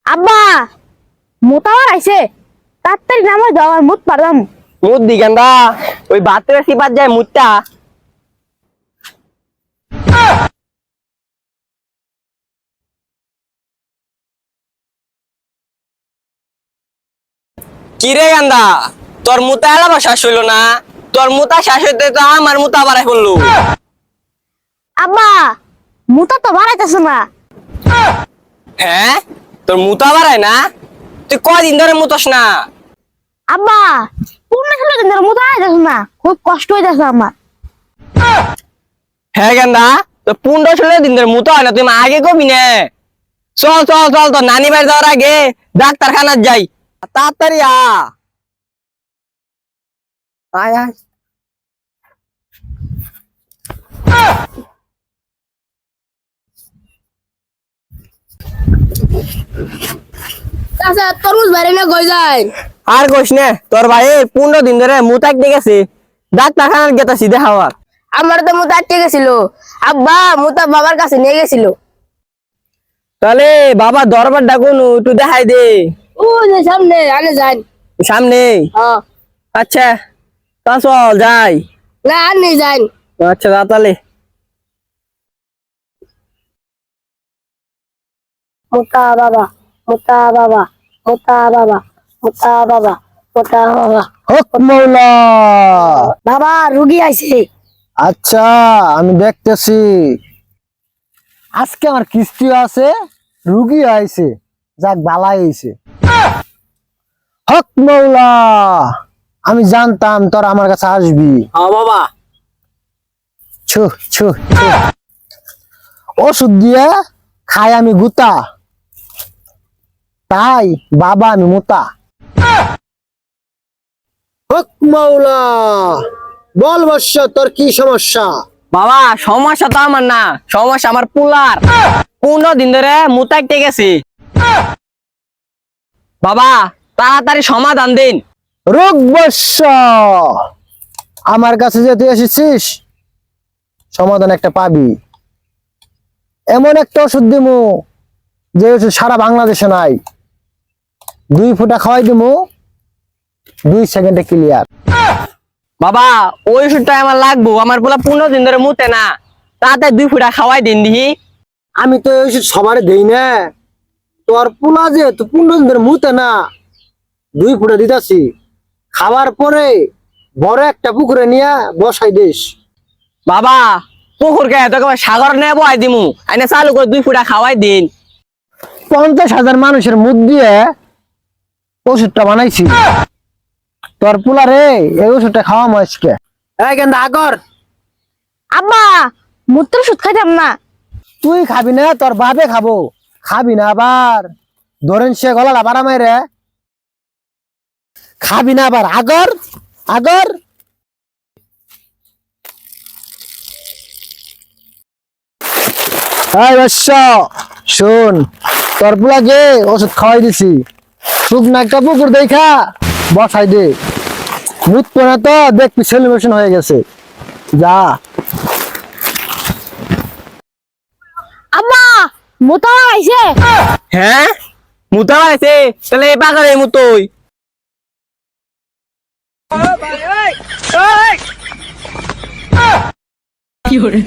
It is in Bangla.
আব্বা মোতাবার আইছে তাড়াতাড়ি নামে দাও আর মুত পারলাম মুত দি গান্দা ওই বাতের সিপাত যায় মুতটা কিরে গান্দা তোর মুতা এলা শ্বাস হইল না তোর মুতা শ্বাস হইতে তো আমার মুতা বাড়াই পড়লো আব্বা মুতা তো বাড়াইতেছে না হ্যাঁ তোর মুতা বাড়ায় না তুই কয়দিন ধরে মুতস না আব্বা পূর্ণ খেলে কিন্তু মুতা আইতেছে না খুব কষ্ট হইতেছে আমার হ্যাঁ গান্দা তো 15-16 দিন ধরে মুতা হয় না তুমি আগে কবি নে চল চল চল তোর নানি বাড়ি যাওয়ার আগে ডাক্তারখানার যাই তাড়াতাড়ি আয় আয় আচ্ছা তরমুজ বাইরে না গই যায় আর কইস না তোর ভাই 15 দিন ধরে মুতাক গেছে ডাক্তারখানার গেতাছি দেখাওয়ার আমার তো মুতা আটকে গেছিল আব্বা মুতা বাবার কাছে নিয়ে গেছিল তাহলে বাবা দরবার ডাকুন একটু দেখাই দে ও যে সামনে আনে যাই সামনে হ্যাঁ আচ্ছা তা চল যাই না আনে যাই আচ্ছা যা তাহলে মোটা বাবা মোটা বাবা মোটা বাবা মোটা বাবা মোটা বাবা হক মৌলা। বাবা রুগী আইছে আচ্ছা আমি দেখতেছি আজকে আমার কিস্তি আছে রুগী আইছে যাক বালাই হইছে হক মৌলা আমি জানতাম তোর আমার কাছে আসবি হ্যাঁ বাবা ছু ছু ছু। ওষুধ দিয়ে খাই আমি গুতা তাই বাবা আমি মোতা হক মৌলা বল বর্ষ তোর কি সমস্যা বাবা সমস্যা তো আমার না সমস্যা আমার পুলার 15 দিন ধরে মুতাইতে গেছে বাবা তাড়াতাড়ি সমাধান দিন রোগ বর্ষ আমার কাছে যে তুই এসেছিস সমাধান একটা পাবি এমন একটা ওষুধ দিমু যে ওষুধ সারা বাংলাদেশে নাই 2 ফুটা খাওয়াই দিমু 2 সেকেন্ডে ক্লিয়ার বাবা ওই ওষুধটা আমার লাগবো আমার পুলা 15 দিন ধরে মুতে না তাতে 2 ফুটা খাওয়াই দিন দিহি আমি তো এই ওষুধ সবারে দেই না তোর পোলা যে তো 15 দিন ধরে মুতে না 2 ফুটা দিতাছি খাওয়ার পরে বড় একটা পুকুরে নিয়ে বসাই দিস বাবা পুকুর কে তোকে সাগর নেবো আই দিমু আইনে চালু করে 2 ফুটা খাওয়াই দিন 50,000 মানুষের মুখ দিয়ে ওষুধটা বানাইছি তোর পোলা রে এই ওষুধটা খাওয়া মাসকে এই গেন্দা আগর আব্বা মূত্র ওষুধ খাইতাম না তুই খাবি না তোর বাপে খাবো খাবি না আবার ধরেন সে গলা বাড়া মাইরে খাবি না আবার আগর আগর শোন তোর পোলাকে ওষুধ খাওয়াই দিছি শুকনো একটা পুকুর দেখা বসাই দে মৃত্যু না তো দেখবি সেলিব্রেশন হয়ে গেছে যা আব্বা মোতা আইছে হ্যাঁ মুতা আছে তাহলে এই পাকারে মুতই কি হরে